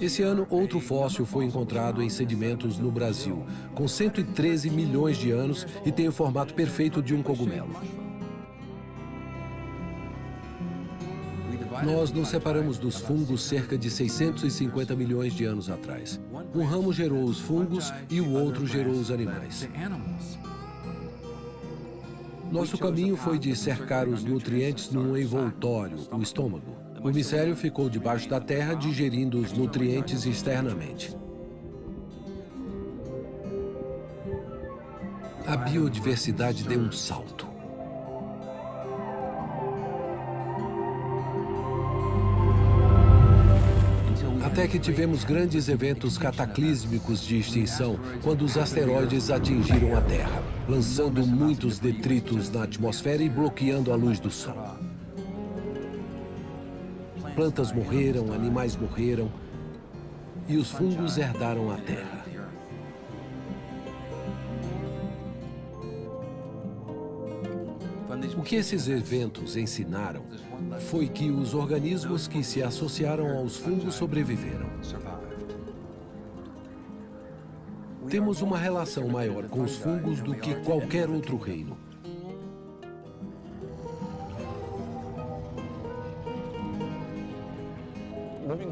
Esse ano, outro fóssil foi encontrado em sedimentos no Brasil, com 113 milhões de anos e tem o formato perfeito de um cogumelo. Nós nos separamos dos fungos cerca de 650 milhões de anos atrás. Um ramo gerou os fungos e o outro gerou os animais. Nosso caminho foi de cercar os nutrientes num envoltório, o estômago. O micélio ficou debaixo da terra, digerindo os nutrientes externamente. A biodiversidade deu um salto. Até que tivemos grandes eventos cataclísmicos de extinção, quando os asteroides atingiram a Terra, lançando muitos detritos na atmosfera e bloqueando a luz do Sol. Plantas morreram, animais morreram e os fungos herdaram a Terra. O que esses eventos ensinaram foi que os organismos que se associaram aos fungos sobreviveram. Temos uma relação maior com os fungos do que qualquer outro reino.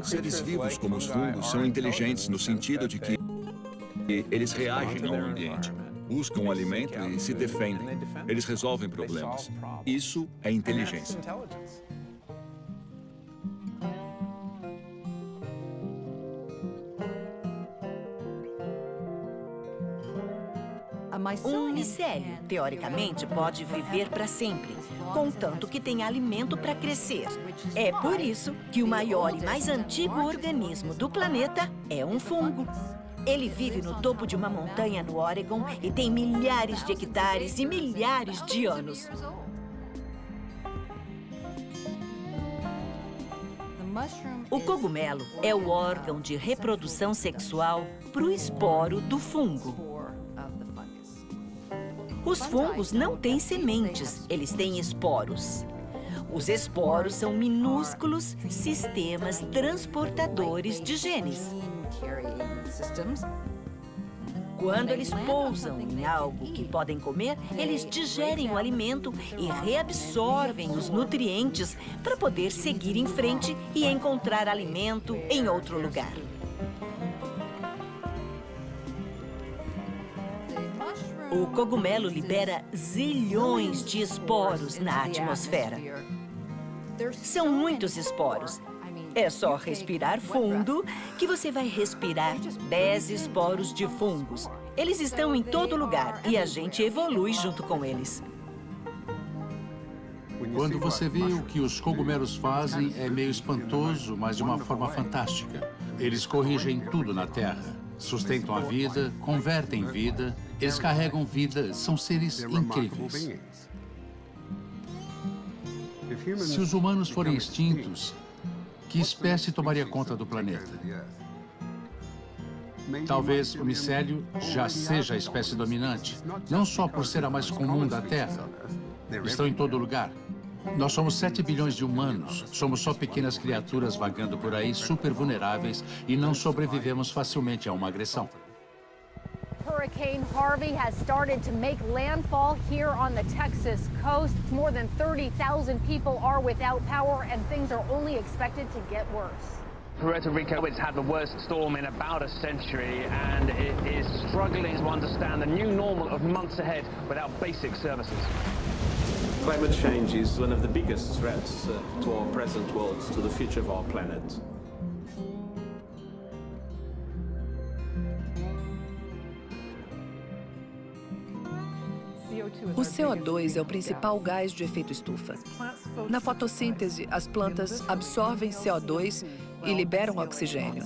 Seres vivos como os fungos são inteligentes no sentido de que eles reagem ao ambiente, buscam alimento e se defendem. Eles resolvem problemas. Isso é inteligência. Um micélio, teoricamente, pode viver para sempre, contanto que tenha alimento para crescer. É por isso que o maior e mais antigo organismo do planeta é um fungo. Ele vive no topo de uma montanha no Oregon e tem milhares de hectares e milhares de anos. O cogumelo é o órgão de reprodução sexual para o esporo do fungo. Os fungos não têm sementes, eles têm esporos. Os esporos são minúsculos sistemas transportadores de genes. Quando eles pousam em algo que podem comer, eles digerem o alimento e reabsorvem os nutrientes para poder seguir em frente e encontrar alimento em outro lugar. O cogumelo libera zilhões de esporos na atmosfera. São muitos esporos. É só respirar fundo que você vai respirar 10 esporos de fungos. Eles estão em todo lugar e a gente evolui junto com eles. Quando você vê o que os cogumelos fazem, é meio espantoso, mas de uma forma fantástica. Eles corrigem tudo na Terra. Sustentam a vida, convertem vida, eles carregam vida, são seres incríveis. Se os humanos forem extintos, que espécie tomaria conta do planeta? Talvez o micélio já seja a espécie dominante, não só por ser a mais comum da Terra. Estão em todo lugar. Nós somos 7 bilhões de humanos. Somos só pequenas criaturas vagando por aí, super vulneráveis, e não sobrevivemos facilmente a uma agressão. Hurricane Harvey has started to make landfall here on the Texas coast. More than 30,000 people are without power, and things are only expected to get worse. Puerto Rico has had the worst storm in about a century, and it is struggling to understand the new normal of months ahead without basic services. Climate change is one of the biggest threats to our present world, to the future of our planet. O CO2 é o principal gás de efeito estufa. Na fotossíntese, as plantas absorvem CO2 e liberam oxigênio.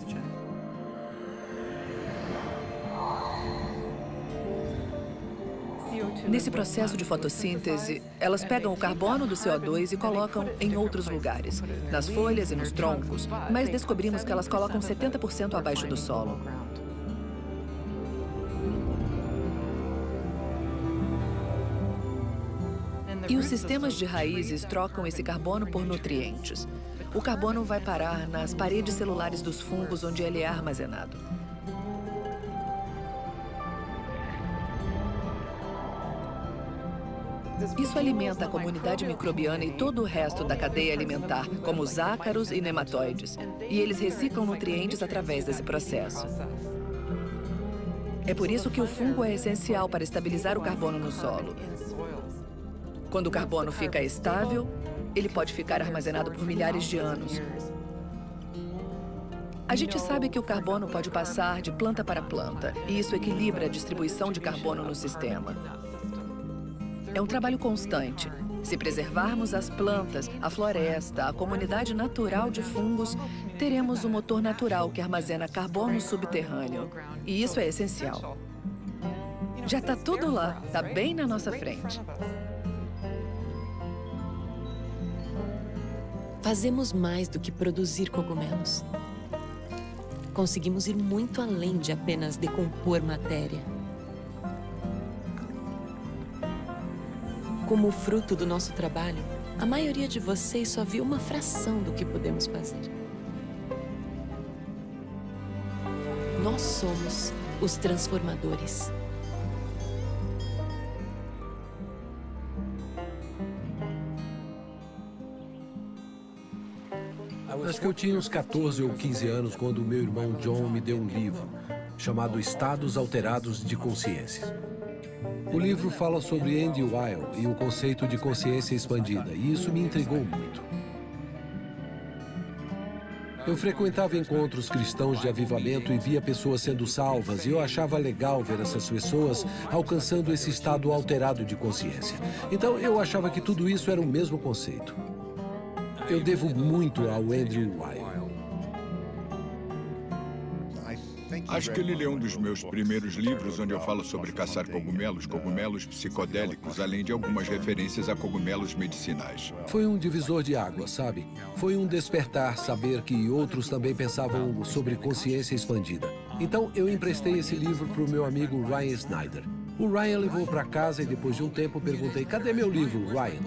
Nesse processo de fotossíntese, elas pegam o carbono do CO2 e colocam em outros lugares, nas folhas e nos troncos, mas descobrimos que elas colocam 70% abaixo do solo. E os sistemas de raízes trocam esse carbono por nutrientes. O carbono vai parar nas paredes celulares dos fungos onde ele é armazenado. Isso alimenta a comunidade microbiana e todo o resto da cadeia alimentar, como os ácaros e nematóides. E eles reciclam nutrientes através desse processo. É por isso que o fungo é essencial para estabilizar o carbono no solo. Quando o carbono fica estável, ele pode ficar armazenado por milhares de anos. A gente sabe que o carbono pode passar de planta para planta, e isso equilibra a distribuição de carbono no sistema. É um trabalho constante. Se preservarmos as plantas, a floresta, a comunidade natural de fungos, teremos um motor natural que armazena carbono subterrâneo. E isso é essencial. Já está tudo lá, está bem na nossa frente. Fazemos mais do que produzir cogumelos. Conseguimos ir muito além de apenas decompor matéria. Como fruto do nosso trabalho, a maioria de vocês só viu uma fração do que podemos fazer. Nós somos os transformadores. Acho que eu tinha uns 14 ou 15 anos quando o meu irmão John me deu um livro chamado Estados Alterados de Consciência. O livro fala sobre Andy Weil e o conceito de consciência expandida, e isso me intrigou muito. Eu frequentava encontros cristãos de avivamento e via pessoas sendo salvas, e eu achava legal ver essas pessoas alcançando esse estado alterado de consciência. Então eu achava que tudo isso era o mesmo conceito. Eu devo muito ao Andrew Weil. Acho que ele leu um dos meus primeiros livros onde eu falo sobre caçar cogumelos, cogumelos psicodélicos, além de algumas referências a cogumelos medicinais. Foi um divisor de águas, sabe? Foi um despertar saber que outros também pensavam sobre consciência expandida. Então eu emprestei esse livro para o meu amigo Ryan Snyder. O Ryan levou para casa e depois de um tempo perguntei: cadê meu livro, Ryan?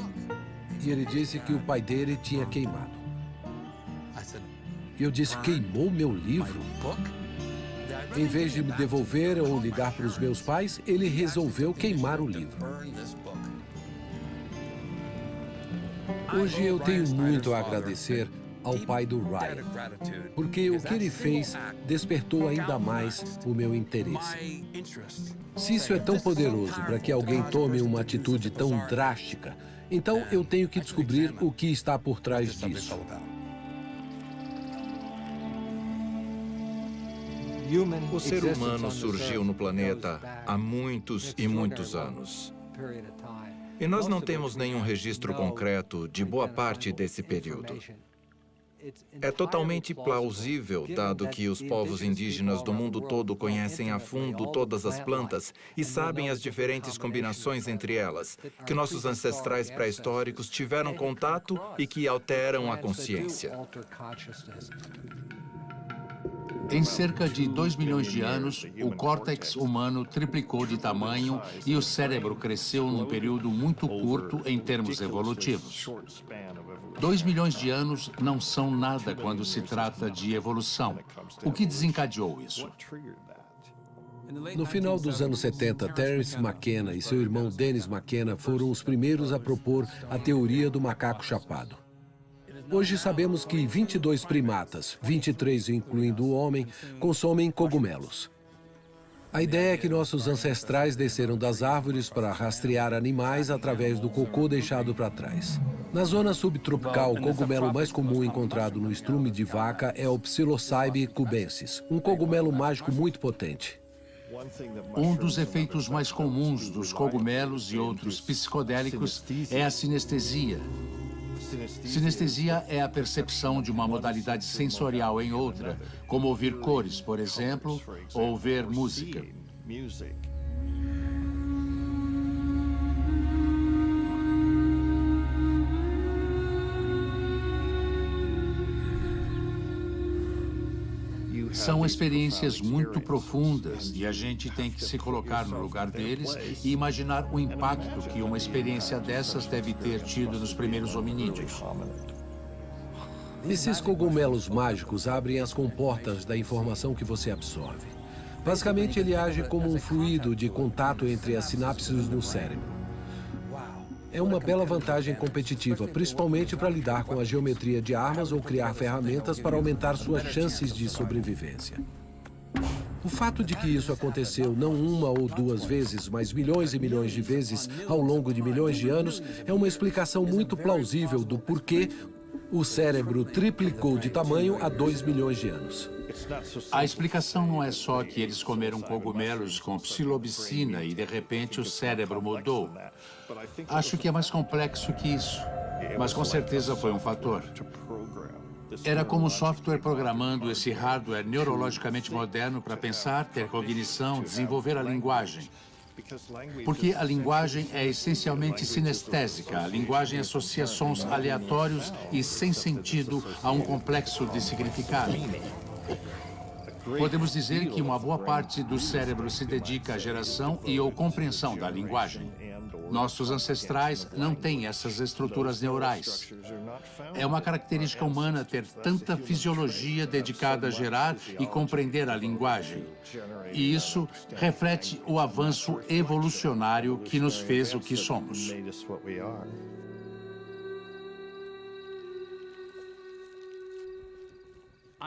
E ele disse que o pai dele tinha queimado. E eu disse: queimou meu livro? Em vez de me devolver ou ligar para os meus pais, ele resolveu queimar o livro. Hoje eu tenho muito a agradecer ao pai do Ryan, porque o que ele fez despertou ainda mais o meu interesse. Se isso é tão poderoso para que alguém tome uma atitude tão drástica, então eu tenho que descobrir o que está por trás disso. O ser humano surgiu no planeta há muitos e muitos anos. E nós não temos nenhum registro concreto de boa parte desse período. É totalmente plausível, dado que os povos indígenas do mundo todo conhecem a fundo todas as plantas e sabem as diferentes combinações entre elas, que nossos ancestrais pré-históricos tiveram contato e que alteram a consciência. Em cerca de 2 milhões de anos, o córtex humano triplicou de tamanho e o cérebro cresceu num período muito curto em termos evolutivos. 2 milhões de anos não são nada quando se trata de evolução. O que desencadeou isso? No final dos anos 70, Terence McKenna e seu irmão Dennis McKenna foram os primeiros a propor a teoria do macaco chapado. Hoje sabemos que 22 primatas, 23 incluindo o homem, consomem cogumelos. A ideia é que nossos ancestrais desceram das árvores para rastrear animais através do cocô deixado para trás. Na zona subtropical, o cogumelo mais comum encontrado no estrume de vaca é o Psilocybe cubensis, um cogumelo mágico muito potente. Um dos efeitos mais comuns dos cogumelos e outros psicodélicos é a sinestesia. Sinestesia é a percepção de uma modalidade sensorial em outra, como ouvir cores, por exemplo, ou ver música. São experiências muito profundas e a gente tem que se colocar no lugar deles e imaginar o impacto que uma experiência dessas deve ter tido nos primeiros hominídeos. Esses cogumelos mágicos abrem as comportas da informação que você absorve. Basicamente, ele age como um fluido de contato entre as sinapses no cérebro. É uma bela vantagem competitiva, principalmente para lidar com a geometria de armas ou criar ferramentas para aumentar suas chances de sobrevivência. O fato de que isso aconteceu não uma ou duas vezes, mas milhões e milhões de vezes ao longo de milhões de anos é uma explicação muito plausível do porquê o cérebro triplicou de tamanho há 2 milhões de anos. A explicação não é só que eles comeram cogumelos com psilocibina e, de repente, o cérebro mudou. Acho que é mais complexo que isso, mas com certeza foi um fator. Era como software programando esse hardware neurologicamente moderno para pensar, ter cognição, desenvolver a linguagem. Porque a linguagem é essencialmente sinestésica. A linguagem associa sons aleatórios e sem sentido a um complexo de significado. Podemos dizer que uma boa parte do cérebro se dedica à geração e ou compreensão da linguagem. Nossos ancestrais não têm essas estruturas neurais. É uma característica humana ter tanta fisiologia dedicada a gerar e compreender a linguagem. E isso reflete o avanço evolucionário que nos fez o que somos.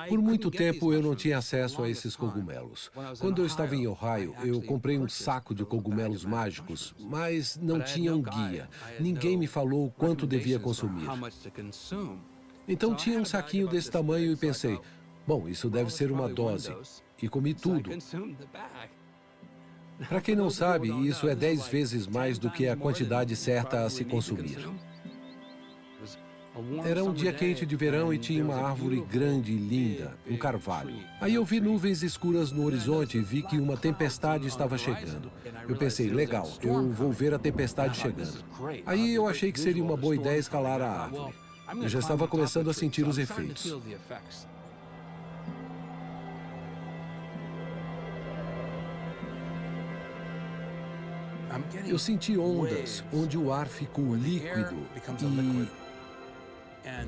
Por muito tempo, eu não tinha acesso a esses cogumelos. Quando eu estava em Ohio, eu comprei um saco de cogumelos mágicos, mas não tinha um guia. Ninguém me falou quanto devia consumir. Então, tinha um saquinho desse tamanho e pensei, bom, isso deve ser uma dose. E comi tudo. Para quem não sabe, isso é 10 vezes mais do que a quantidade certa a se consumir. Era um dia quente de verão e tinha uma árvore grande e linda, um carvalho. Aí eu vi nuvens escuras no horizonte e vi que uma tempestade estava chegando. Eu pensei, legal, eu vou ver a tempestade chegando. Aí eu achei que seria uma boa ideia escalar a árvore. Eu já estava começando a sentir os efeitos. Eu senti ondas, onde o ar ficou líquido e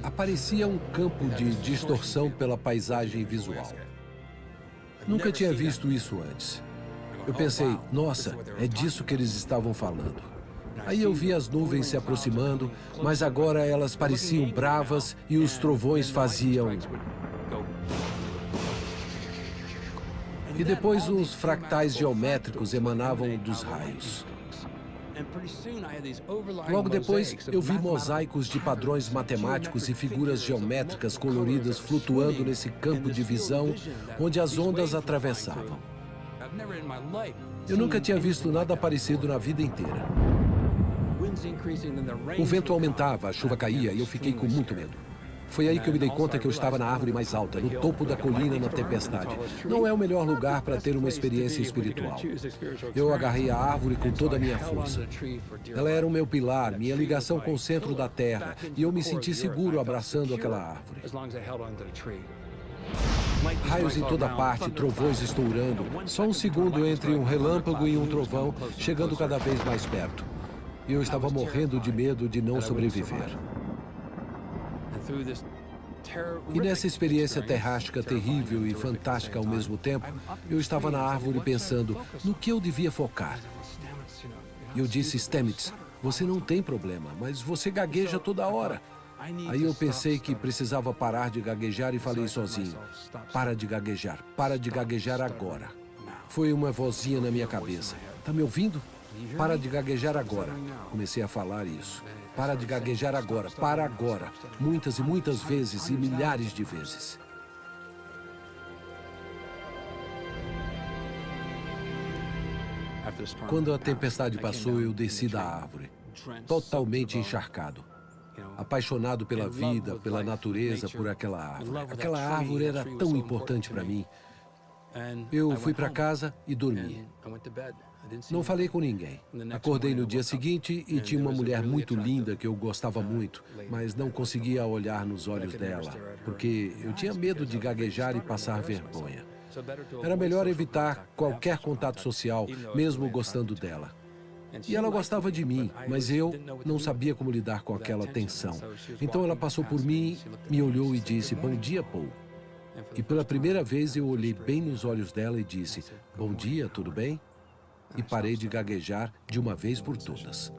aparecia um campo de distorção pela paisagem visual. Nunca tinha visto isso antes. Eu pensei, nossa, é disso que eles estavam falando. Aí eu vi as nuvens se aproximando, mas agora elas pareciam bravas e os trovões faziam... E depois os fractais geométricos emanavam dos raios. Logo depois, eu vi mosaicos de padrões matemáticos e figuras geométricas coloridas flutuando nesse campo de visão onde as ondas atravessavam. Eu nunca tinha visto nada parecido na vida inteira. O vento aumentava, a chuva caía e eu fiquei com muito medo. Foi aí que eu me dei conta que eu estava na árvore mais alta, no topo da colina na tempestade. Não é o melhor lugar para ter uma experiência espiritual. Eu agarrei a árvore com toda a minha força. Ela era o meu pilar, minha ligação com o centro da terra, e eu me senti seguro abraçando aquela árvore. Raios em toda parte, trovões estourando. Só um segundo entre um relâmpago e um trovão, chegando cada vez mais perto. E eu estava morrendo de medo de não sobreviver. E nessa experiência terrástica terrível e fantástica ao mesmo tempo, eu estava na árvore pensando no que eu devia focar. Eu disse, Stamets, você não tem problema, mas você gagueja toda hora. Aí eu pensei que precisava parar de gaguejar e falei sozinho, para de gaguejar agora. Foi uma vozinha na minha cabeça. Tá me ouvindo? Para de gaguejar agora. Comecei a falar isso. Para de gaguejar agora, para agora. Muitas e muitas vezes e milhares de vezes. Quando a tempestade passou, eu desci da árvore, totalmente encharcado. Apaixonado pela vida, pela natureza, por aquela árvore. Aquela árvore era tão importante para mim. Eu fui para casa e dormi. Não falei com ninguém. Acordei no dia seguinte e tinha uma mulher muito linda que eu gostava muito, mas não conseguia olhar nos olhos dela, porque eu tinha medo de gaguejar e passar vergonha. Era melhor evitar qualquer contato social, mesmo gostando dela. E ela gostava de mim, mas eu não sabia como lidar com aquela tensão. Então ela passou por mim, me olhou e disse, "Bom dia, Paul." E pela primeira vez eu olhei bem nos olhos dela e disse, "Bom dia, tudo bem?" E parei de gaguejar de uma vez por todas.